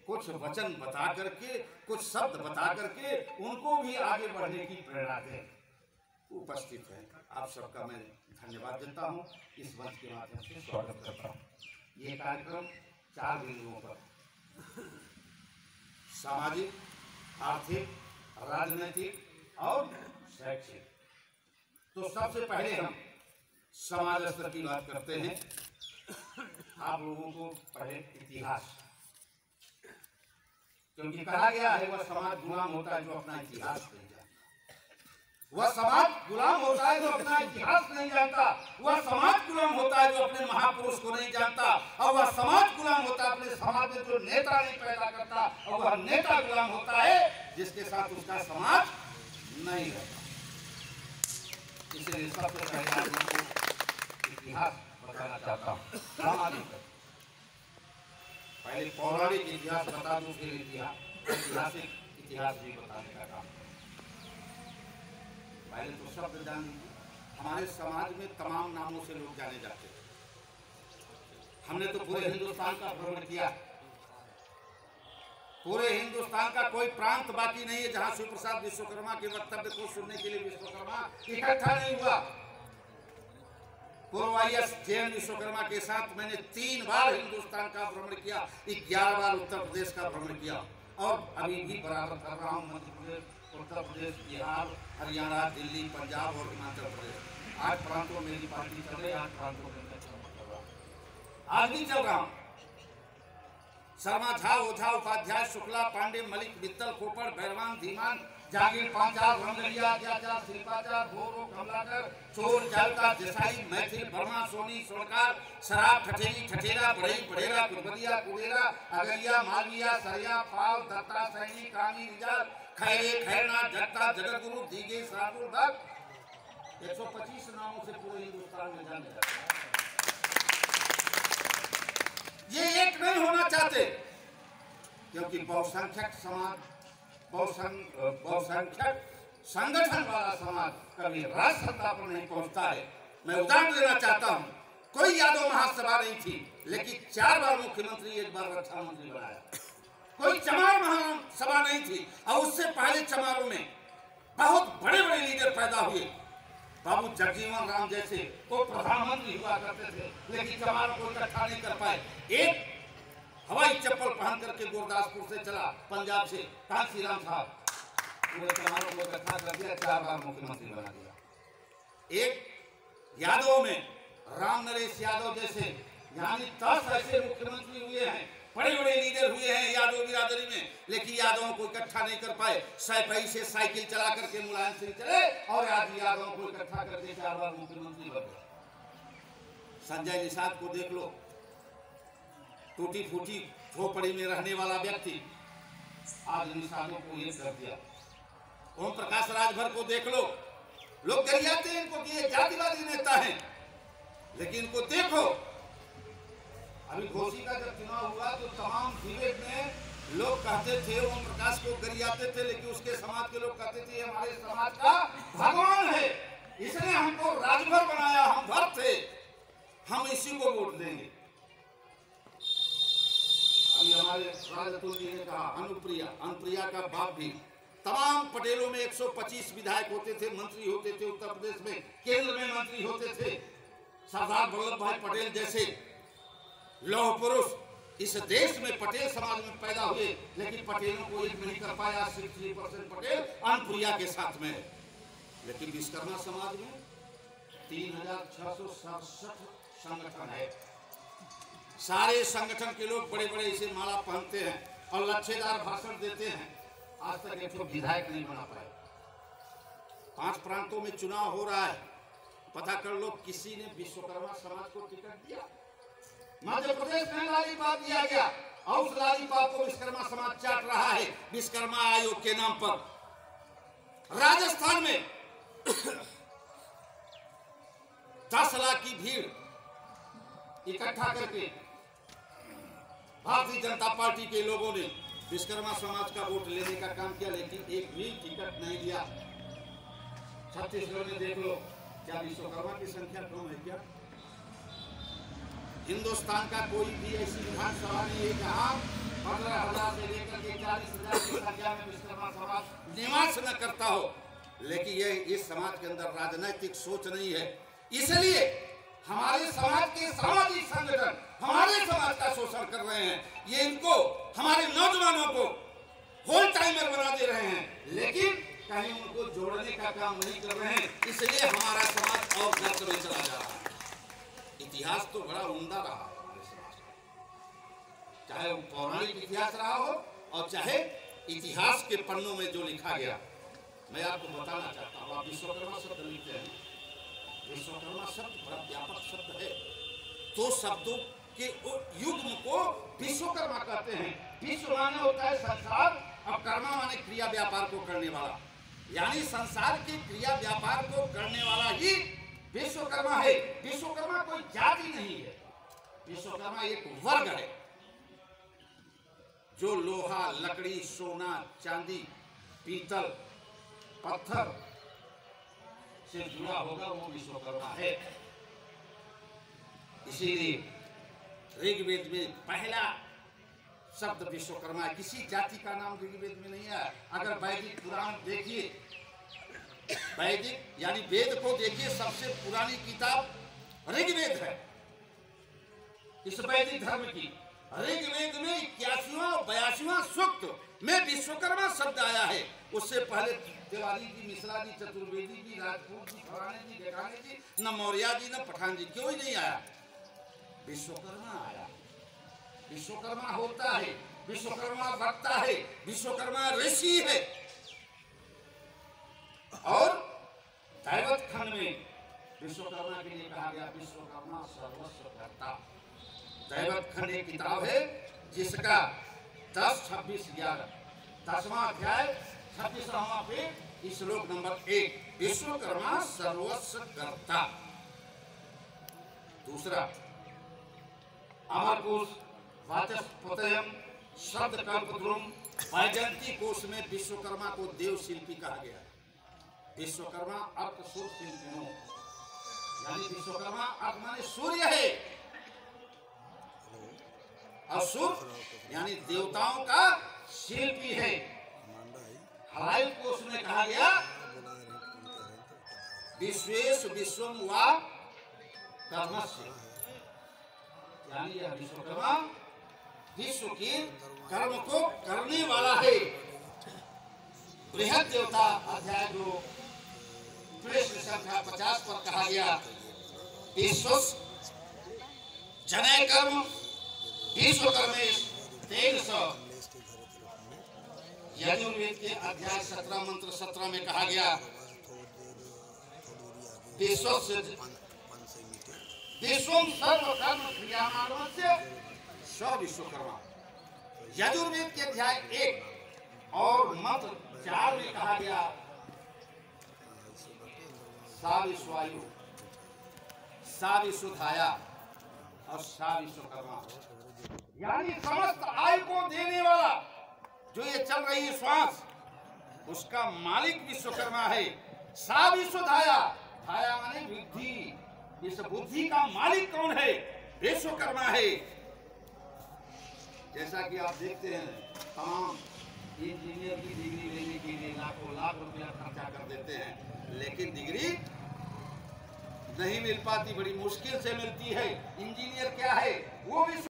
कुछ वचन बता करके, कुछ शब्द बता करके उनको भी आगे बढ़ने की प्रेरणा दें। उपस्थित है आप सबका मैं धन्यवाद देता हूँ। इस मंच के माध्यम से स्वागत करता हूँ। ये कार्यक्रम 4 बिंदुओं पर सामाजिक, आर्थिक, राजनीतिक और शैक्षिक। तो सबसे पहले हम समाज स्तर की बात करते हैं। आप लोगों को पहले इतिहास, क्योंकि कहा गया है वह समाज गुलाम होता है जो अपना इतिहास नहीं जानता। वह समाज गुलाम होता है जो अपना इतिहास नहीं जानता। वह समाज गुलाम होता है जो अपने महापुरुष को नहीं जानता। और वह समाज गुलाम होता है अपने समाज में जो नेता नहीं पैदा करता। और वह नेता गुलाम होता है जिसके साथ उसका समाज नहीं रहता। इसलिए सबसे पहले आपको इतिहास बताना चाहता हूँ। सामाजिक पहले पौराणिक इतिहास बता दूं, फिर ऐतिहासिक इतिहास भी बताने का काम। पहले तो शब्द जान लीजिए। हमारे समाज में तमाम नामों से लोग जाने जाते हैं। हमने तो पूरे हिंदुस्तान का भ्रमण किया। पूरे हिंदुस्तान का कोई प्रांत बाकी नहीं है जहां शिव प्रसाद विश्वकर्मा के वक्तव्य को सुनने के लिए विश्वकर्मा इकट्ठा नहीं हुआ। पूर्व आईएएस जैन विश्वकर्मा के साथ मैंने 3 बार हिंदुस्तान का भ्रमण किया, 11 बार उत्तर प्रदेश का भ्रमण किया और अभी भी बराबर कर रहा हूँ। मध्य प्रदेश, उत्तर प्रदेश, बिहार, हरियाणा, दिल्ली, पंजाब और हिमाचल प्रदेश। 8 प्रांतों में मेरी पार्टी चल रही है। 8 प्रांतों में मैं कर रहा हूँ, आज भी चल रहा हूँ। शर्मा, झा, ओझा, उपाध्याय, शुक्ला, पांडे, मलिक, मित्तल, खोपड़, बैरवान, धीमान, जागीर, पांचाल, रंगलिया, अत्याचार, शिल्पाचार, भोरो, कमलाकर, चोर, चालका, देसाई, मैथिल, वर्मा, सोनी, सोनकार, शराब, ठठेरी, ठठेरा, बढ़ई, बढ़ेरा, कुरबदिया, कुबेरा, अगरिया, मालविया, सरिया, पाल, दत्ता, सैनी, कामी, रिजाल, खैरे, खैरना, जट्टा, जगतगुरु, दीगे, साधु, भक्त। 125 नामों से पूरे हिंदुस्तान में जाने जाते हैं। ये एक नहीं होना चाहते, क्योंकि बहुसंख्यक समाज, बहुसंख्यक संगठन वाला समाज कभी राष्ट्र सत्ता पर नहीं पहुंचता है। मैं उदाहरण देना चाहता हूं। कोई यादव महासभा नहीं थी, लेकिन 4 बार मुख्यमंत्री, 1 बार रक्षा मंत्री बनाया। कोई चमार महासभा नहीं थी, और उससे पहले चमारों में बहुत बड़े बड़े लीडर पैदा हुए। बाबू जगजीवन राम जैसे वो प्रधानमंत्री हुआ करते थे, लेकिन चमारों को इकट्ठा नहीं कर पाए। एक हवाई चप्पल पहन करके गुरदासपुर से चला, पंजाब से, कांशीराम साहब, पूरे चमारों को इकट्ठा कर दिया, 4 बार मुख्यमंत्री बना दिया। एक यादव में राम नरेश यादव जैसे, यानी 10 ऐसे मुख्यमंत्री हुए हैं, बड़े बड़े लीडर हुए हैं यादव बिरादरी में, लेकिन यादवों को इकट्ठा नहीं कर पाए। सैफई से साइकिल चला करके मुलायम सिंह चले और आज यादवों को इकट्ठा करके 4 बार मुख्यमंत्री बन गए। संजय निषाद को देख लो, टूटी फूटी झोपड़ी में रहने वाला व्यक्ति, आज निषादों को ये कर दिया। ओम प्रकाश राजभर को देख लो, लोग गरियाते हैं इनको कि ये जातिवादी नेता हैं, लेकिन इनको देखो। अभी घोसी का जब चुनाव हुआ तो तमाम विवेक में लोग कहते थे, ओम प्रकाश को गरियाते थे, लेकिन उसके समाज के लोग कहते थे हमारे समाज का भगवान है, इसने हमको राजभर बनाया, हम भर थे, हम इसी को वोट देंगे। अभी हमारे राजतुल जी ने कहा अनुप्रिया का बाप भी। तमाम पटेलों में 125 विधायक होते थे, मंत्री होते थे, उत्तर प्रदेश में केंद्र में मंत्री होते थे। सरदार वल्लभ भाई पटेल जैसे लौह पुरुष इस देश में पटेल समाज में पैदा हुए, लेकिन पटेलों को एक नहीं कर पाया। 63% पटेल अनुप्रिया के साथ में है, लेकिन विश्वकर्मा समाज में 3667 संगठन है। सारे संगठन के लोग बड़े बड़े इसे माला पहनते हैं और लच्छेदार भाषण देते हैं। आज तक एक विधायक नहीं बना पाए। 5 प्रांतों में चुनाव हो रहा है, पता कर लो किसी ने विश्वकर्मा समाज को टिकट दिया। मध्य प्रदेश में लालीपाप दिया गया और उस लालीपाप को विश्वकर्मा समाज चाट रहा है विश्वकर्मा आयोग के नाम पर। राजस्थान में 10 लाख की भीड़ इकट्ठा करके भारतीय जनता पार्टी के लोगों ने विश्वकर्मा समाज का वोट लेने का काम किया, लेकिन एक भी टिकट नहीं दिया। छत्तीसगढ़ में देख लो, क्या विश्वकर्मा की संख्या कम है क्या? हिंदुस्तान का कोई भी ऐसी विधानसभा नहीं है जहां 15,000 से लेकर के 40,000 की संख्या में विश्वकर्मा समाज निवास न करता हो, लेकिन ये इस समाज के अंदर राजनीतिक सोच नहीं है। इसलिए हमारे समाज के सामाजिक संगठन हमारे समाज का शोषण कर रहे हैं। ये इनको, हमारे नौजवानों को होल टाइमर बना दे रहे हैं, लेकिन कहीं उनको जोड़ने का काम नहीं कर रहे हैं। इसलिए हमारा समाज और गर्त में चला जा रहा है। इतिहास तो बड़ा उम्दा रहा है हमारे समाज का, चाहे वो पौराणिक इतिहास रहा हो और चाहे इतिहास के पन्नों में जो लिखा गया। मैं आपको बताना चाहता हूँ, आप विश्वकर्मा शब्द लिखते हैं, विश्वकर्मा शब्द बड़ा व्यापक शब्द है। दो शब्दों के युग्म को विश्वकर्मा कहते हैं। विश्व माने होता है संसार, और कर्मा माने क्रिया व्यापार को करने वाला, यानी संसार की क्रिया व्यापार को करने वाला ही विश्वकर्मा है। विश्वकर्मा कोई जाति नहीं है, विश्वकर्मा एक वर्ग है। जो लोहा, लकड़ी, सोना, चांदी, पीतल, पत्थर से जुड़ा होगा वो विश्वकर्मा है। इसीलिए ऋग्वेद में पहला शब्द विश्वकर्मा है। किसी जाति का नाम ऋग्वेद में नहीं है। अगर वैदिक पुराण देखिए, वैदिक यानी वेद को देखिए, सबसे पुरानी किताब ऋग्वेद है इस वैदिक धर्म की। ऋग्वेद में 81वां और 82वां सूक्त में विश्वकर्मा शब्द आया है। उससे पहले तिवारी जी, मिश्रा जी, चतुर्वेदी जी, राजपूत जी, फलाने जी, ढेकाने जी, न मौर्य जी, न पठान जी, क्यों ही नहीं आया, विश्वकर्मा आया। विश्वकर्मा होता है, विश्वकर्मा वक्ता है, विश्वकर्मा ऋषि है। और दैवत खंड में विश्वकर्मा के लिए कहा गया विश्वकर्मा सर्वस्व कर्ता। दैवत खंड एक किताब है जिसका 10, 26, 11 10वां अध्याय 26वां पेज श्लोक नंबर 1, विश्वकर्मा सर्वस्व कर्ता। दूसरा, अमरकोश वाचस्पतयम शब्द कल्पद्रुम वैजयंती कोश में विश्वकर्मा को देव शिल्पी कहा गया। विश्वकर्मा अर्थ सूर्य शिल्पियों, यानी विश्वकर्मा अर्थ माने सूर्य है, और सूर्य यानी देवताओं का शिल्पी है। हलाई कोश में कहा गया विश्वेश विश्वम वा कर्मस्य, यानी यह विश्वकर्मा विश्व के कर्म को करने वाला है। बृहद देवता अध्याय 2 पृष्ठ संख्या 50 पर कहा गया विश्व जनै कर्म विश्वकर्मेश 1300। यजुर्वेद के अध्याय 17 मंत्र 17 में कहा गया विश्व सर्व कर्म क्रियामाणस्य स विश्वकर्मा। यजुर्वेद के अध्याय 1 और मंत्र 4 में कहा गया सा विश्वायु, सा विश्वधाया और सा विश्वकर्मा, यानी समस्त आयु को देने वाला जो ये चल रही है श्वास, उसका मालिक विश्वकर्मा है। सा विश्वधाया, धाया माने बुद्धि, इस बुद्धि का मालिक कौन है, विश्वकर्मा है। जैसा कि आप देखते हैं तमाम इंजीनियर की डिग्री लेने के लिए लाखों लाख रुपया खर्चा कर देते हैं, लेकिन डिग्री नहीं मिल पाती, बड़ी मुश्किल से मिलती है। इंजीनियर क्या है, वो भी